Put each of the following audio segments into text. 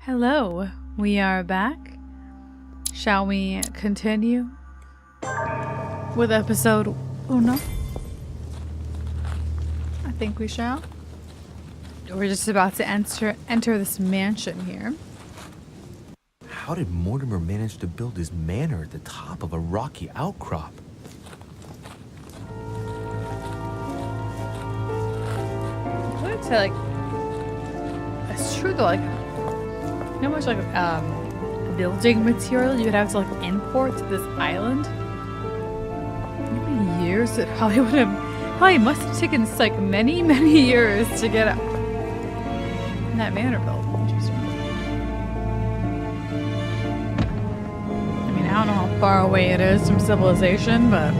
Hello, we are back. Shall we continue with episode uno? I think we shall. We're just about to enter this mansion here. How did Mortimer manage to build his manor at the top of a rocky outcrop? I would say, like, it's true though, like, you know how much, like, building material you would have to, like, import to this island? How many years it probably would have, probably must have taken, like, many, many years to get that manor built. Interesting. I mean, I don't know how far away it is from civilization, but...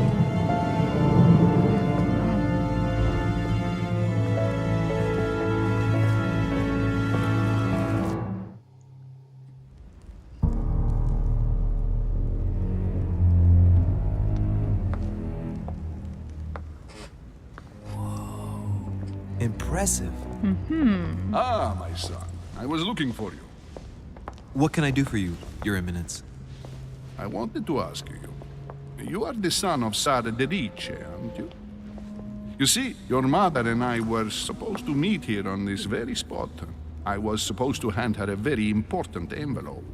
Impressive. Ah, my son. I was looking for you. What can I do for you, Your Eminence? I wanted to ask you. You are the son of Sara de Ricci, aren't you? You see, your mother and I were supposed to meet here on this very spot. I was supposed to hand her a very important envelope.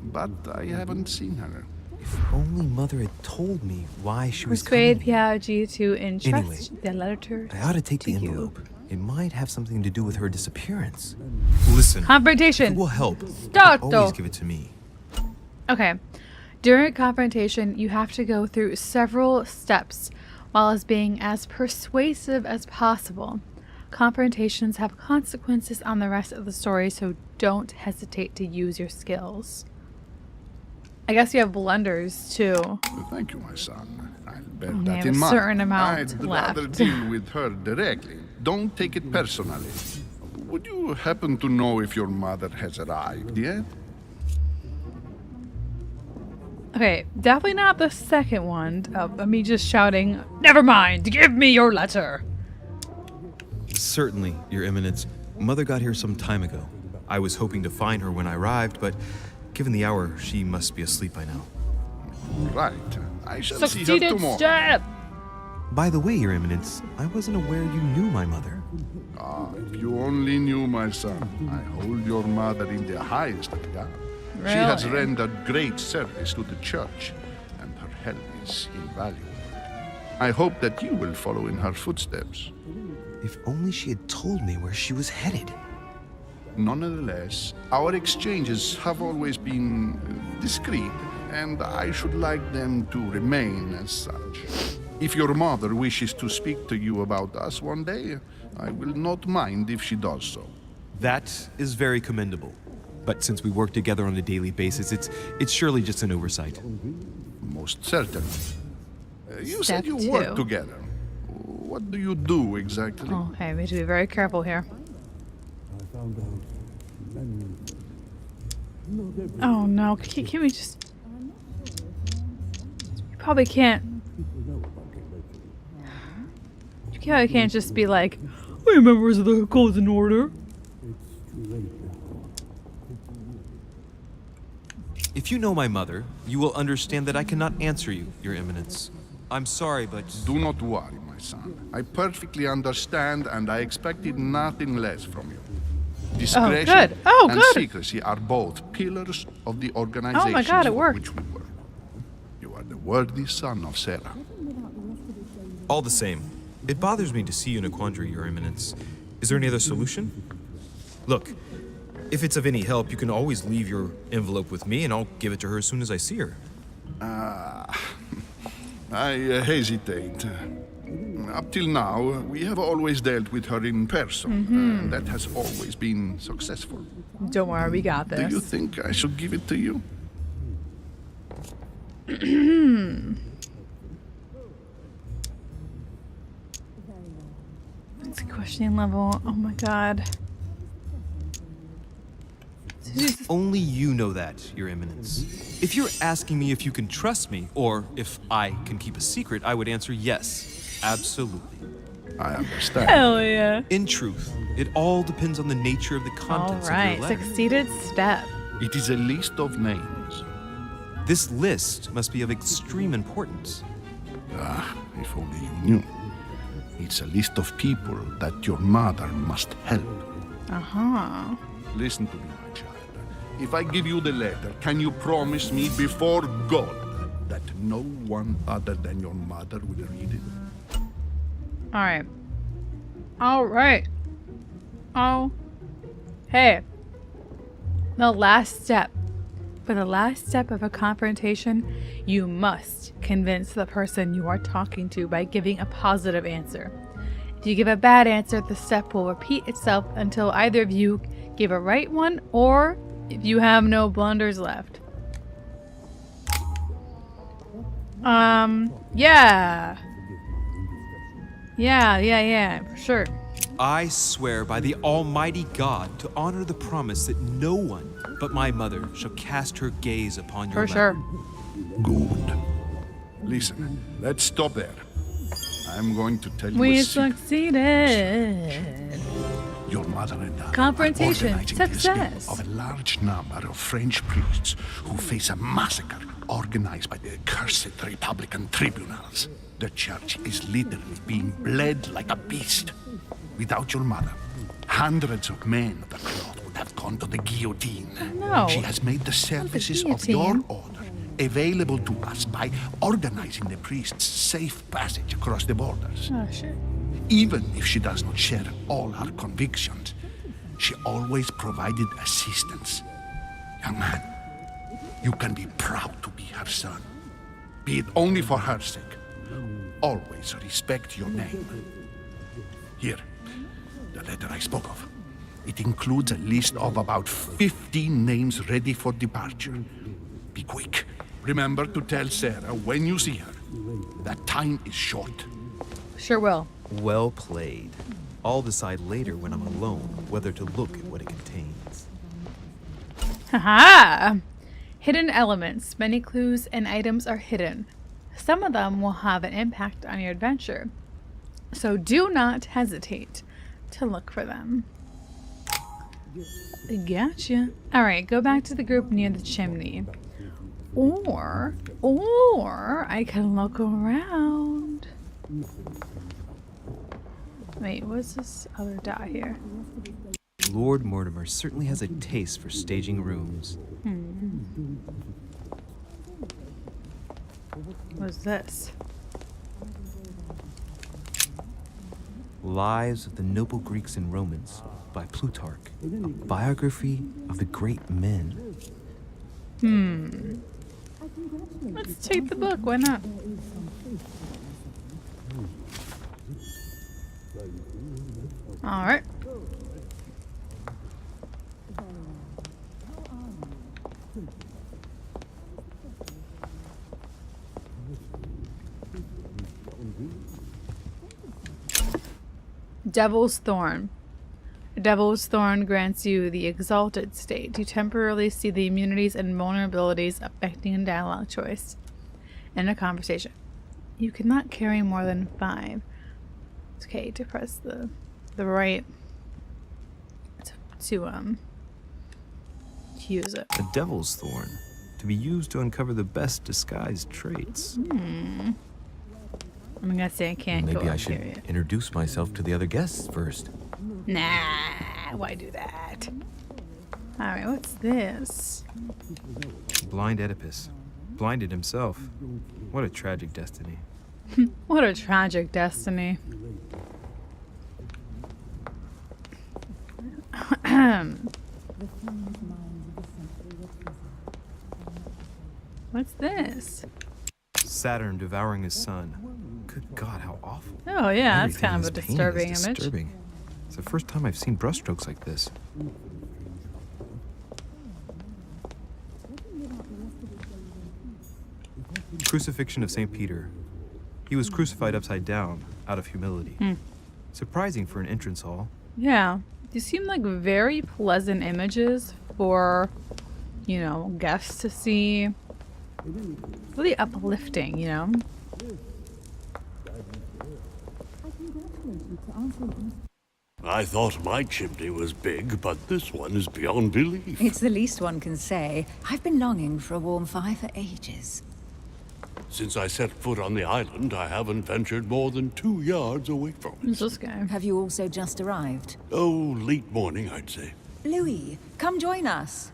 But I haven't seen her. If only Mother had told me why she was Persuade coming. Piaggi to entrust Anyway, the letter I ought to take the you. envelope. It might have something to do with her disappearance. Listen, if Confrontation. it will help. Start. Always give it to me. Okay. During confrontation, you have to go through several steps while as being as persuasive as possible. Confrontations have consequences on the rest of the story, so don't hesitate to use your skills. I guess you have blunders too. Thank you, my son. I'll bear Only that have in a mind. certain amount I'd rather left. deal with her directly. Don't take it personally. Would you happen to know if your mother has arrived yet? Okay, definitely not the second one of me just shouting, "Never mind, give me your letter." Certainly, Your Eminence. Mother got here some time ago. I was hoping to find her when I arrived, but given the hour, she must be asleep by now. Right. I shall see her Succeeded tomorrow. step! By the way, Your Eminence, I wasn't aware you knew my mother. Ah, if you only knew, my son. I hold your mother in the highest regard. She has Really? rendered great service to the church, and her help is invaluable. I hope that you will follow in her footsteps. If only she had told me where she was headed. Nonetheless, our exchanges have always been discreet, and I should like them to remain as such. If your mother wishes to speak to you about us one day, I will not mind if she does so. That is very commendable. But since we work together on a daily basis, it's surely just an oversight. Most certainly. You Step said you 2. work together. What do you do exactly? Okay, we have to be very careful here. Oh no, can we just... You probably can't... You probably can't just be like, "We are members of the Golden Order." If you know my mother, you will understand that I cannot answer you, Your Eminence. I'm sorry, but... Do not worry, my son. I perfectly understand, and I expected nothing less from you. Discretion good. Oh, and good. secrecy are both pillars of the organization Oh my God, it for worked. which we work. You are the worthy son of Sarah. All the same, it bothers me to see you in a quandary, Your Eminence. Is there any other solution? Look, if it's of any help, you can always leave your envelope with me, and I'll give it to her as soon as I see her. I hesitate. Up till now, we have always dealt with her in person. And that has always been successful. Don't worry, we got Do you this. think I should give it to you? It's a questioning level. Oh my god. Only you know that, Your Eminence. If you're asking me if you can trust me, or if I can keep a secret, I would answer yes, absolutely. I understand. Hell yeah. In truth, it all depends on the nature of the All contents of right, your letter. succeeded step. It is a list of names. This list must be of extreme importance. Ah, if only you knew. It's a list of people that your mother must help. Uh-huh. Listen to me, my child. If I give you the letter, can you promise me before God that no one other than your mother will read it? All right. All right. Oh. Hey. The last step. For the last step of a confrontation, you must convince the person you are talking to by giving a positive answer. If you give a bad answer, the step will repeat itself until either of you give a right one or if you have no blunders left. Yeah. Yeah, for sure. I swear by the Almighty God to honor the promise that no one but my mother shall cast her gaze upon your For letter. sure. Good. Listen, let's stop there. I'm going to tell you We a secret. succeeded. Your mother and I Confrontation. are organizing the Success. escape of a large number of French priests who face a massacre organized by the accursed Republican tribunals. The church is literally being bled like a beast. Without your mother, hundreds of men of the cloth would have gone to the guillotine. No. She has made the services of your guillotine. order available to us by organizing the priests' safe passage across the borders. Oh, shit. Even if she does not share all our convictions, she always provided assistance. Young man, you can be proud to be her son. Be it only for her sake. Always respect your name. Here, the letter I spoke of. It includes a list of about 15 names ready for departure. Be quick. Remember to tell Sarah when you see her that time is short. Sure will. Well played. I'll decide later when I'm alone whether to look at what it contains. Haha! Hidden elements. Many clues and items are hidden. Some of them will have an impact on your adventure. So do not hesitate to look for them. Gotcha. Alright, go back to the group near the chimney. Or I can look around. Wait, what's this other dot here? Lord Mortimer certainly has a taste for staging rooms. What's this? Lives of the Noble Greeks and Romans by Plutarch, a biography of the great men. Let's take the book, why not? Alright. Devil's Thorn. Devil's Thorn grants you the exalted state. You temporarily see the immunities and vulnerabilities affecting a dialogue choice in a conversation. You cannot carry more than 5. It's okay to press the right to use it. A devil's thorn, to be used to uncover the best disguised traits. I'm gonna say I can't go Maybe up I should here yet. introduce myself to the other guests first. Nah, why do that? Alright, what's this? Blind Oedipus. Blinded himself. What a tragic destiny. What a tragic destiny. What's this? Saturn devouring his son. Good God, how awful. Oh yeah, that's Everything kind of a in his painting disturbing is image. disturbing. It's the first time I've seen brushstrokes like this. Crucifixion of St. Peter. He was crucified upside down, out of humility. Surprising for an entrance hall. Yeah, these seem like very pleasant images for, you know, guests to see. Really uplifting, you know? I thought my chimney was big, but this one is beyond belief. It's the least one can say. I've been longing for a warm fire for ages. Since I set foot on the island, I haven't ventured more than 2 yards away from it. Who's this guy? Have you also just arrived? Oh, late morning, I'd say. Louis, come join us.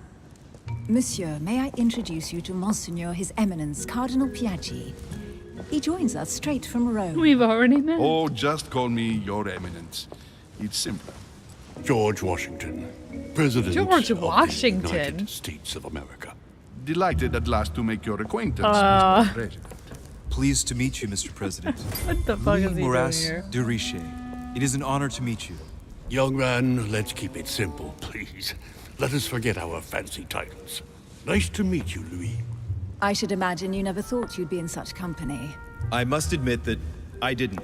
Monsieur, may I introduce you to Monseigneur His Eminence, Cardinal Piaggi. He joins us straight from Rome. We've already met. Oh, just call me Your Eminence. It's simpler. George Washington, President George of the Washington? United States of America. Delighted at last to make your acquaintance, Mr. President. Pleased to meet you, Mr. President. What the fuck is he doing Moras here? de Riche. It is an honor to meet you. Young man, let's keep it simple, please. Let us forget our fancy titles. Nice to meet you, Louis. I should imagine you never thought you'd be in such company. I must admit that I didn't.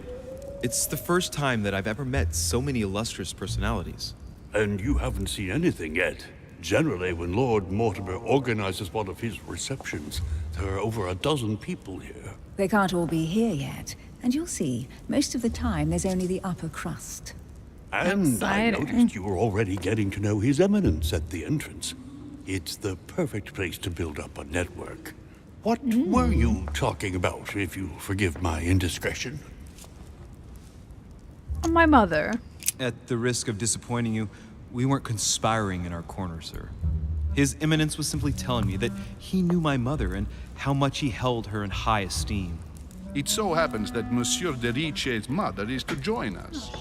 It's the first time that I've ever met so many illustrious personalities. And you haven't seen anything yet. Generally, when Lord Mortimer organizes one of his receptions, there are over a dozen people here. They can't all be here yet, and you'll see, most of the time there's only the upper crust. And I Exciting. noticed you were already getting to know His Eminence at the entrance. It's the perfect place to build up a network. What were you talking about, if you forgive my indiscretion? My mother. At the risk of disappointing you, we weren't conspiring in our corner, sir. His Eminence was simply telling me that he knew my mother and how much he held her in high esteem. It so happens that Monsieur de Riche's mother is to join us.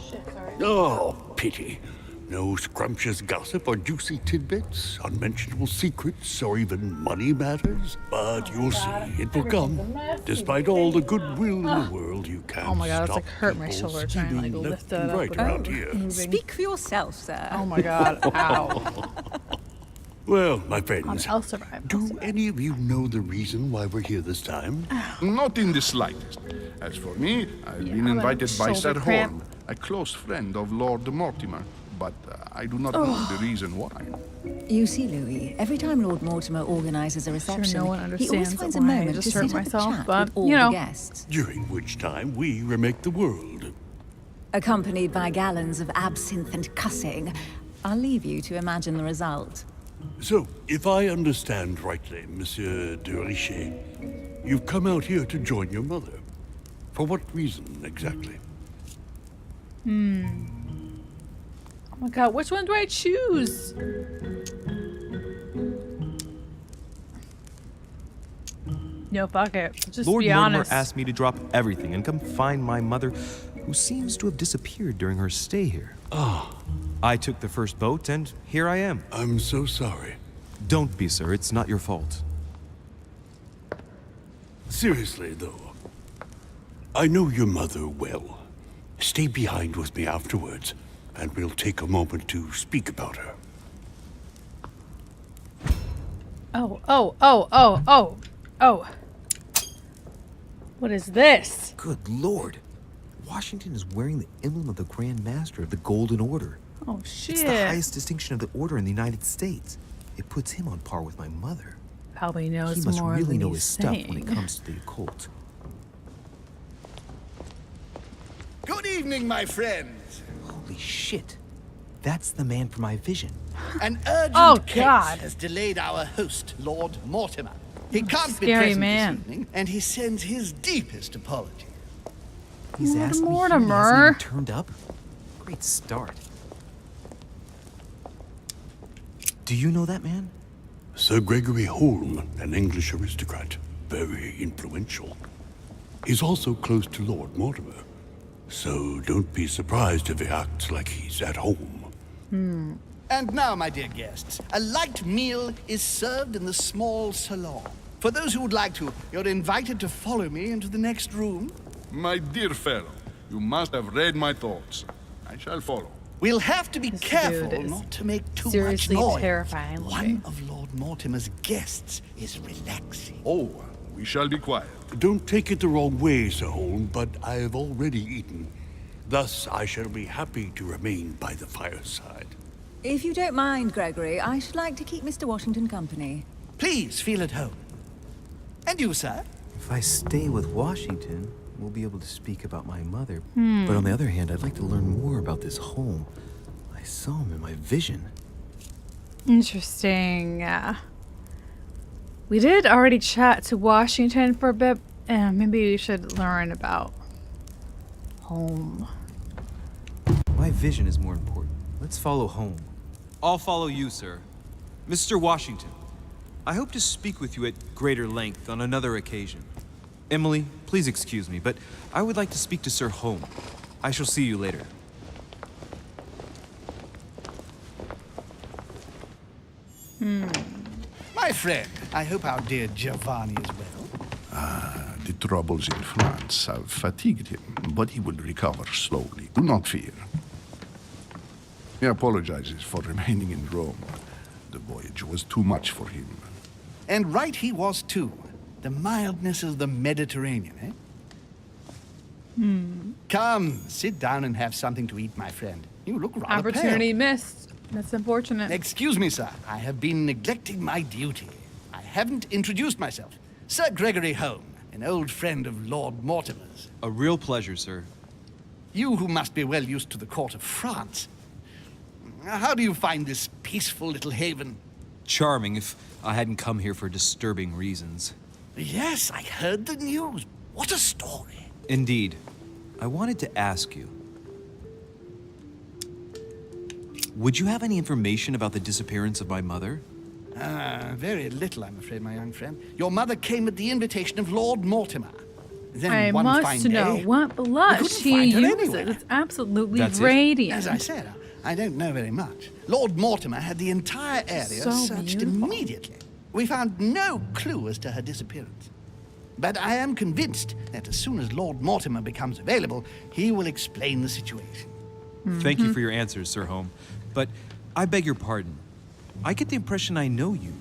Oh, pity. No scrumptious gossip or juicy tidbits, unmentionable secrets, or even money matters. But you'll see, it will come. Despite all the goodwill in the world, you can't Oh my god, it's stop like hurt my people shoulder trying to like stealing lift left it and up right without around here. moving. Speak for yourself, sir. Oh my god, ow. Well, my friends, I'll survive. I'll do survive. any of you know the reason why we're here this time? Not in the slightest. As for me, I've been I'm a invited by Sir shoulder cramp. Horn, a close friend of Lord Mortimer, but I do not know the reason why. You see, Louis, every time Lord Mortimer organizes a reception, no one he always understands finds a why I moment just to hurt sit up myself, a chat but, with all you know. the guests. During which time we remake the world. Accompanied by gallons of absinthe and cussing. I'll leave you to imagine the result. So, if I understand rightly, Monsieur de Riche, you've come out here to join your mother. For what reason, exactly? Oh my god, which one do I choose? No, fuck it. Just Lord be Mortimer honest. asked me to drop everything and come find my mother, who seems to have disappeared during her stay here. I took the first boat, and here I am. I'm so sorry. Don't be, sir. It's not your fault. Seriously, though, I know your mother well. Stay behind with me afterwards, and we'll take a moment to speak about her. Oh. What is this? Good Lord. Washington is wearing the emblem of the Grand Master of the Golden Order. Oh shit. It's the highest distinction of the order in the United States. It puts him on par with my mother. Probably knows He must more really than know he's his stuff saying. when it comes to the occult. Good evening, my friends. Holy shit. That's the man for my vision. An urgent Oh, case God. has delayed our host, Lord Mortimer. He can't be Scary present man. this evening, and he sends his deepest apology. He's Lord asked me here and he Mortimer. hasn't even turned up? Great start. Do you know that man? Sir Gregory Holm, an English aristocrat, very influential. He's also close to Lord Mortimer, so don't be surprised if he acts like he's at home. And now, my dear guests, a light meal is served in the small salon. For those who would like to, you're invited to follow me into the next room. My dear fellow, you must have read my thoughts. I shall follow. We'll have to be This careful dude is not to make too seriously much noise. terrifying One looking. of Lord Mortimer's guests is relaxing. Oh, we shall be quiet. Don't take it the wrong way, Sir Holm, but I've already eaten. Thus, I shall be happy to remain by the fireside. If you don't mind, Gregory, I should like to keep Mr. Washington company. Please feel at home. And you, sir? If I stay with Washington, we'll be able to speak about my mother. But on the other hand, I'd like to learn more about this home. I saw him in my vision. Interesting. We did already chat to Washington for a bit. Maybe we should learn about home. My vision is more important. Let's follow home. I'll follow you, sir. Mr. Washington, I hope to speak with you at greater length on another occasion. Emily, please excuse me, but I would like to speak to Sir Home. I shall see you later. My friend, I hope our dear Giovanni is well. The troubles in France have fatigued him, but he will recover slowly. Do not fear. He apologizes for remaining in Rome. The voyage was too much for him. And right he was too. The mildness of the Mediterranean, eh? Come, sit down and have something to eat, my friend. You look rather Opportunity pale. missed. That's unfortunate. Excuse me, sir. I have been neglecting my duty. I haven't introduced myself. Sir Gregory Home, an old friend of Lord Mortimer's. A real pleasure, sir. You who must be well used to the court of France. How do you find this peaceful little haven? Charming if I hadn't come here for disturbing reasons. Yes, I heard the news. What a story. Indeed. I wanted to ask you. Would you have any information about the disappearance of my mother? Very little, I'm afraid, my young friend. Your mother came at the invitation of Lord Mortimer. Then I one must fine know day, what we blush couldn't he find her uses. anywhere. It's absolutely That's it? radiant. As I said, I don't know very much. Lord Mortimer had the entire area So searched beautiful. immediately. We found no clue as to her disappearance. But I am convinced that as soon as Lord Mortimer becomes available, he will explain the situation. Thank you for your answers, Sir Home. But I beg your pardon. I get the impression I know you.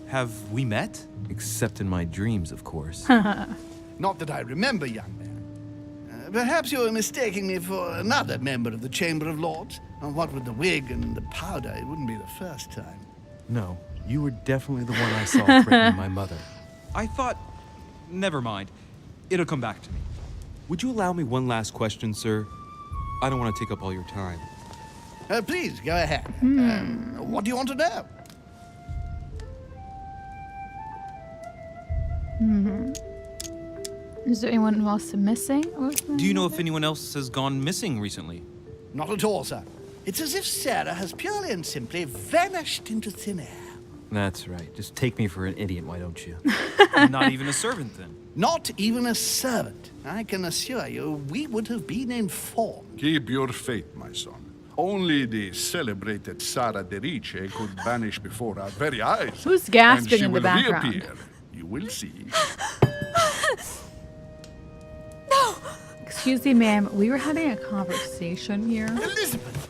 Have we met? Except in my dreams, of course. Not that I remember, young man. Perhaps you are mistaking me for another member of the Chamber of Lords. And what with the wig and the powder, it wouldn't be the first time. No, you were definitely the one I saw threatening my mother. I thought... Never mind. It'll come back to me. Would you allow me one last question, sir? I don't want to take up all your time. Please, go ahead. What do you want to know? Is there anyone else missing? Do you know if anyone else has gone missing recently? Not at all, sir. It's as if Sarah has purely and simply vanished into thin air. That's right. Just take me for an idiot, why don't you? Not even a servant, then? Not even a servant. I can assure you, we would have been informed. Keep your faith, my son. Only the celebrated Sara de Rice could vanish before our very eyes. Who's gasping and she in the will background? reappear. You will see. Excuse me, ma'am. We were having a conversation here. Elizabeth!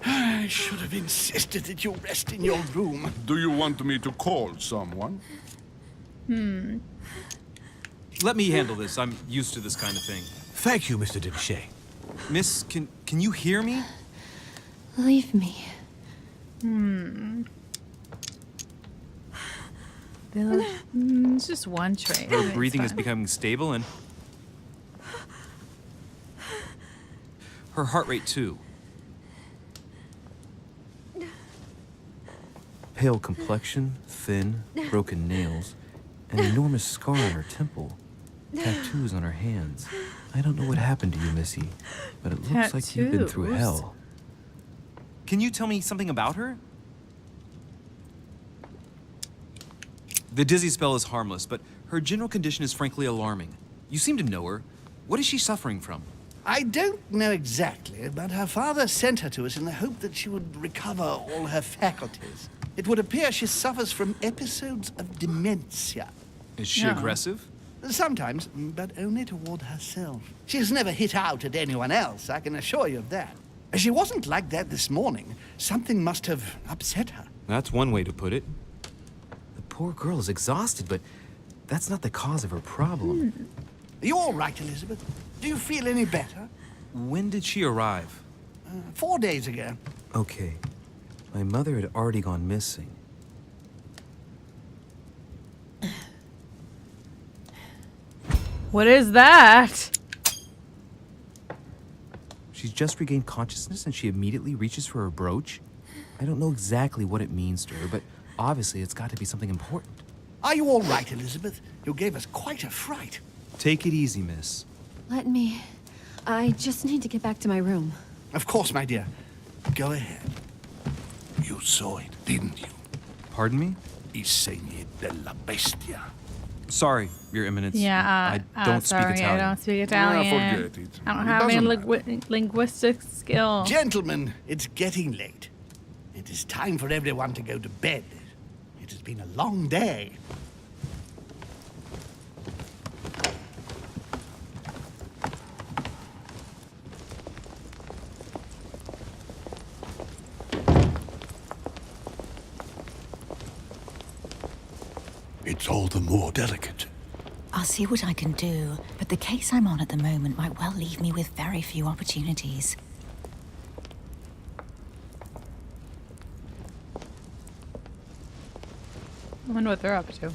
I should have insisted that you rest in your room. Do you want me to call someone? Let me handle this. I'm used to this kind of thing. Thank you, Mr. Dinchet. Miss, can you hear me? Leave me. Village. It's just one trait. Her It's breathing is fine. becoming stable and... her heart rate, too. Pale complexion, thin, broken nails, an enormous scar on her temple, tattoos on her hands. I don't know what happened to you, Missy, but it looks like you've been through Tattoos? hell. Can you tell me something about her? The dizzy spell is harmless, but her general condition is frankly alarming. You seem to know her. What is she suffering from? I don't know exactly, but her father sent her to us in the hope that she would recover all her faculties. It would appear she suffers from episodes of dementia. Is she No. aggressive? Sometimes, but only toward herself. She has never hit out at anyone else, I can assure you of that. She wasn't like that this morning. Something must have upset her. That's one way to put it. The poor girl is exhausted, but that's not the cause of her problem. Are you all right, Elizabeth? Do you feel any better? When did she arrive? 4 days ago. Okay, my mother had already gone missing. What is that? She's just regained consciousness and she immediately reaches for her brooch? I don't know exactly what it means to her, but obviously it's got to be something important. Are you all right, Elizabeth? You gave us quite a fright. Take it easy, miss. Let me. I just need to get back to my room. Of course, my dear. Go ahead. You saw it, didn't you? Pardon me? I segni della bestia. Sorry, Your Eminence. Yeah, I don't speak sorry, Italian. I don't speak Italian. forget it. I don't It have any doesn't linguistic skill. Gentlemen, it's getting late. It is time for everyone to go to bed. It has been a long day. It's all the more delicate. I'll see what I can do, but the case I'm on at the moment might well leave me with very few opportunities. I wonder what they're up to.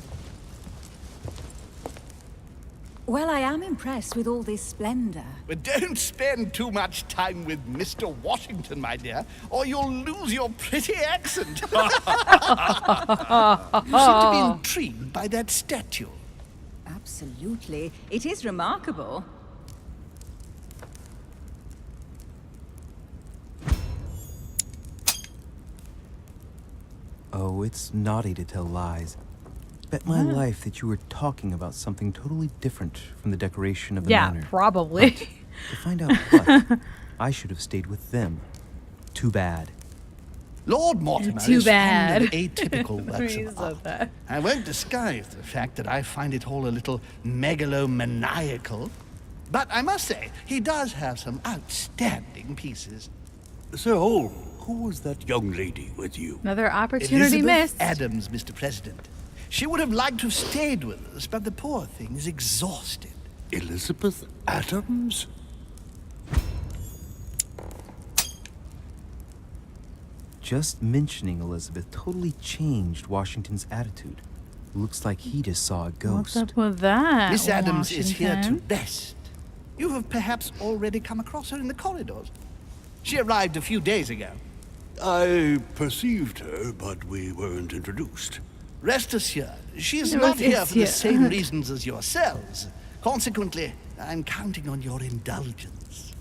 Well, I am impressed with all this splendor. But don't spend too much time with Mr. Washington, my dear, or you'll lose your pretty accent. You seem to be intrigued by that statue. Absolutely. It is remarkable. Oh, it's naughty to tell lies. Bet my life that you were talking about something totally different from the decoration of the Yeah, manor. probably. To find out what, I should have stayed with them. Too bad. Lord Mortimer Too is bad. fond of atypical works He of said art. that. I won't disguise the fact that I find it all a little megalomaniacal. But I must say, he does have some outstanding pieces. So, who was that young lady with you? Another opportunity Elizabeth missed. Adams, Mr. President. She would have liked to have stayed with us, but the poor thing is exhausted. Elizabeth Adams? Just mentioning Elizabeth totally changed Washington's attitude. Looks like he just saw a ghost. What's up with that? Miss Adams is here to Washington? rest. You have perhaps already come across her in the corridors. She arrived a few days ago. I perceived her, but we weren't introduced. Rest assured, she is No, not here it's for the here. same reasons as yourselves. Consequently, I'm counting on your indulgence.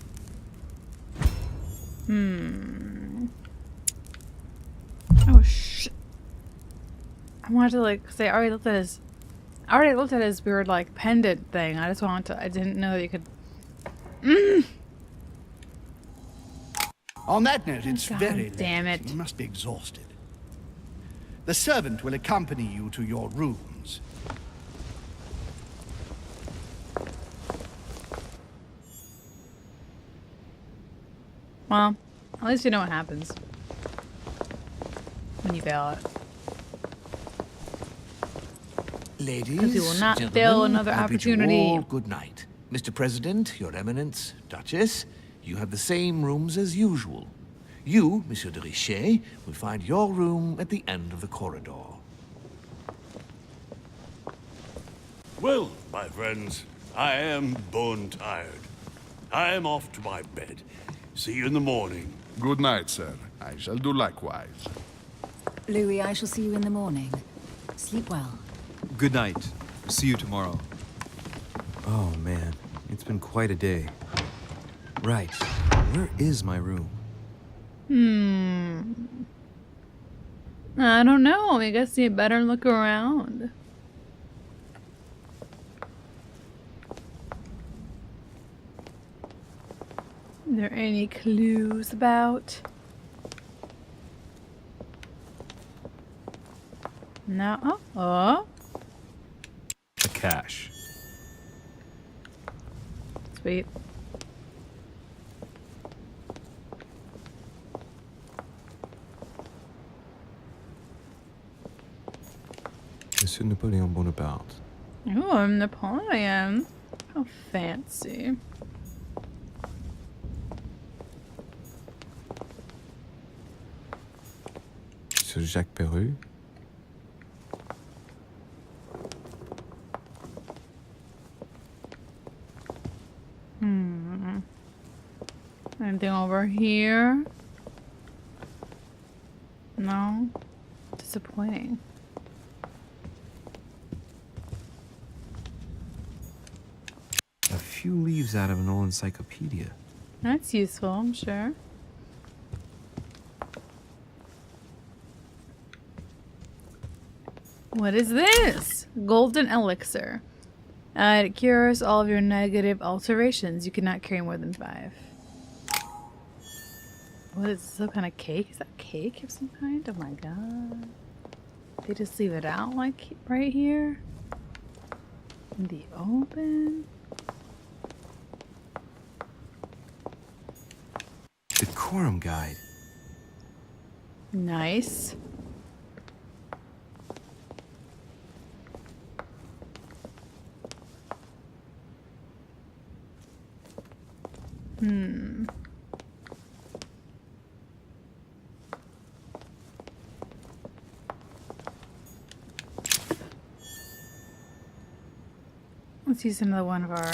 Oh shit! I wanted to like say I already looked at his weird like pendant thing. I just wanted to. I didn't know that you could. On that note, it's God very damn late. it. You must be exhausted. The servant will accompany you to your rooms. Well, at least you know what happens when you fail it. Ladies, Because you will not gentlemen, fail another I bid you opportunity. all good night. Mr. President, Your Eminence, Duchess, you have the same rooms as usual. You, Monsieur de Richet, will find your room at the end of the corridor. Well, my friends, I am bone tired. I am off to my bed. See you in the morning. Good night, sir. I shall do likewise. Louis, I shall see you in the morning. Sleep well. Good night. See you tomorrow. Oh man, it's been quite a day. Right, where is my room? I don't know. I guess you better look around. Are there any clues about? No. Oh. Oh. A cache. Sweet. Monsieur Napoleon Bonaparte. Oh, I'm Napoleon. How fancy. Monsieur Jacques Perru. over here? No? Disappointing. A few leaves out of an old encyclopedia. That's useful, I'm sure. What is this? Golden elixir. It cures all of your negative alterations. You cannot carry more than 5. What is this? Some kind of cake? Is that cake of some kind? Oh my god. They just leave it out like right here? In the open? Decorum guide. Nice. Let's use another one of our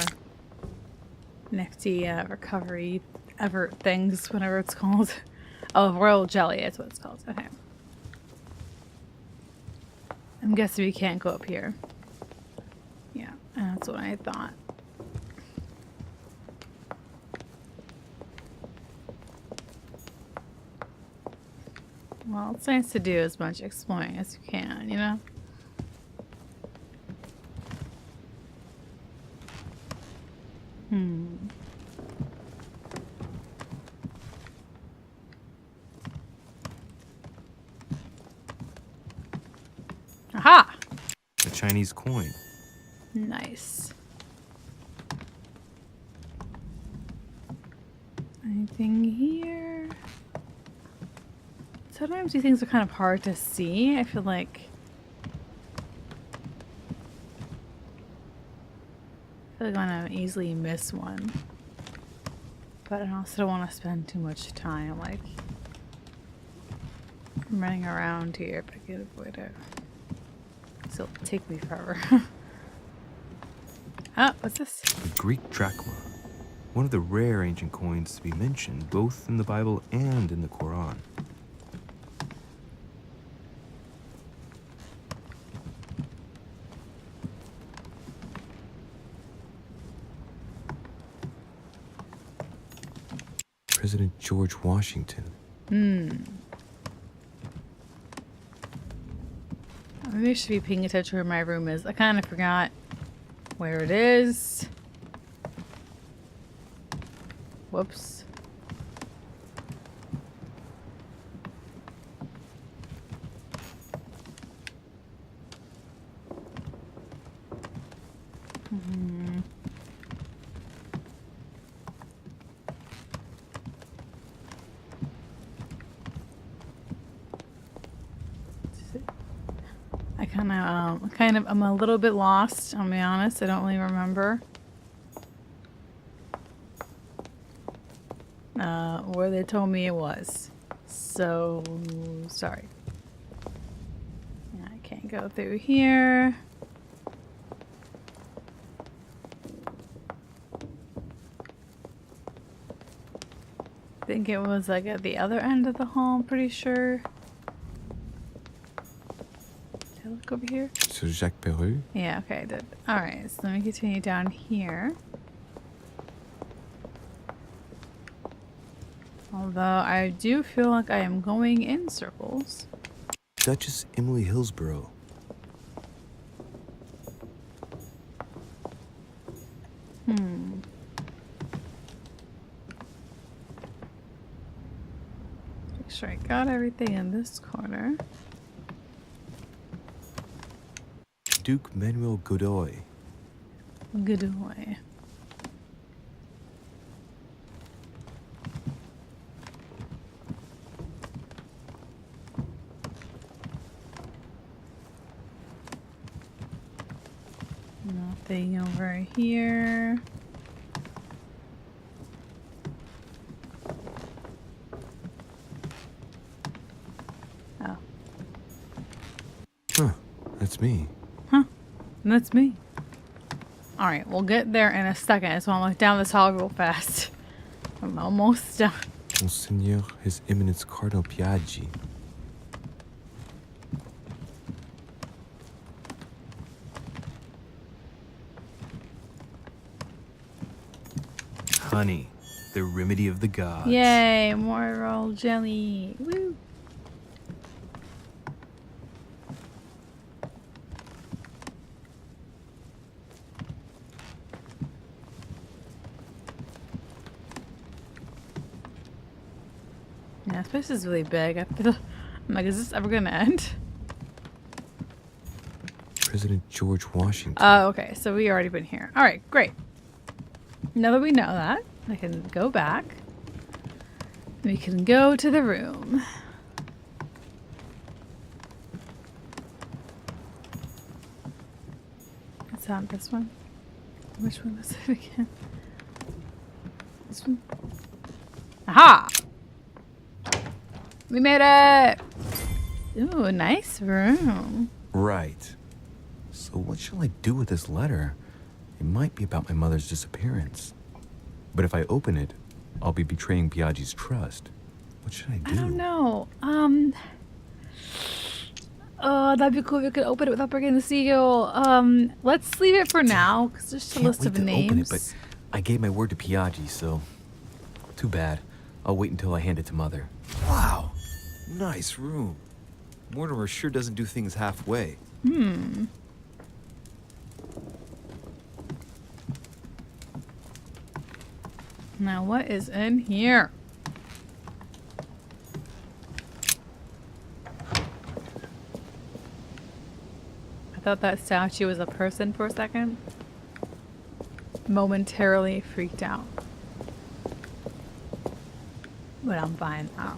nifty recovery things, whatever it's called. Oh, royal jelly, that's what it's called. Okay. I'm guessing we can't go up here. Yeah, that's what I thought. Well, it's nice to do as much exploring as you can, you know? Aha! A Chinese coin. Nice. Anything here? Sometimes these things are kind of hard to see. I feel like I'm gonna easily miss one. But I also don't want to spend too much time like running around here if I could avoid it. So it'll take me forever. Ah, what's this? A Greek drachma. One of the rare ancient coins to be mentioned both in the Bible and in the Quran. President George Washington. Maybe I should be paying attention to where my room is. I kind of forgot where it is. Whoops. I'm a little bit lost, I'll be honest. I don't really remember where they told me it was. So, sorry. Yeah, I can't go through here. I think it was like at the other end of the hall, I'm pretty sure. Did I look over here? Sir Jacques Perreux? Yeah, okay, I did. Alright, so let me continue down here. Although I do feel like I am going in circles. Duchess Emily Hillsborough. Make sure I got everything in this corner. Duke Manuel Godoy. Godoy. Nothing over here. Oh. Huh, that's me. That's me. Alright, we'll get there in a second. I just want to look down this hall real fast. I'm almost done. Monseigneur, His Eminence Cardinal Piaggi. Honey, the remedy of the gods. Yay, more roll jelly. Woo. Yeah, this place is really big. I feel I'm like, is this ever gonna end? President George Washington. Oh, okay. So we already been here. All right, great. Now that we know that, I can go back. We can go to the room. It's not this one. Which one was it again? This one. Aha! We made it! Ooh, nice room. Right. So what shall I do with this letter? It might be about my mother's disappearance. But if I open it, I'll be betraying Piaggi's trust. What should I do? I don't know. Oh, that'd be cool if we could open it without breaking the seal. Let's leave it for now, because there's just a Can't list wait of to names. open it, but I gave my word to Piaggi, so too bad. I'll wait until I hand it to Mother. Wow. Nice room. Mortimer sure doesn't do things halfway. Now, what is in here? I thought that statue was a person for a second. Momentarily freaked out. But I'm fine now.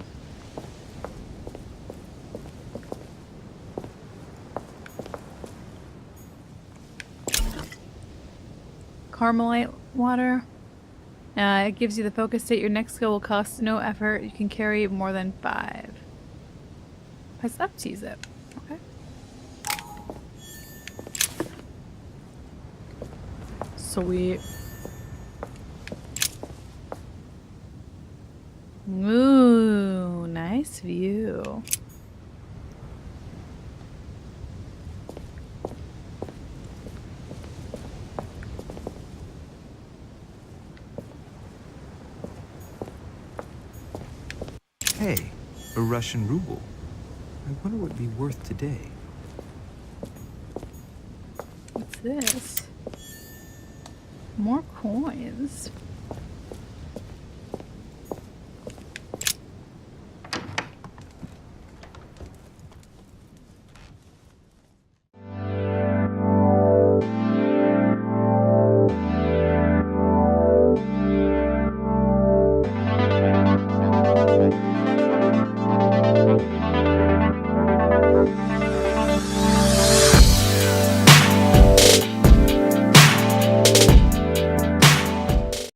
Carmelite water. It gives you the focus state. Your next skill will cost no effort. You can carry more than 5. Press up to use it. Okay. Sweet. Ooh, nice view. Hey, a Russian ruble. I wonder what it'd be worth today. What's this? More coins.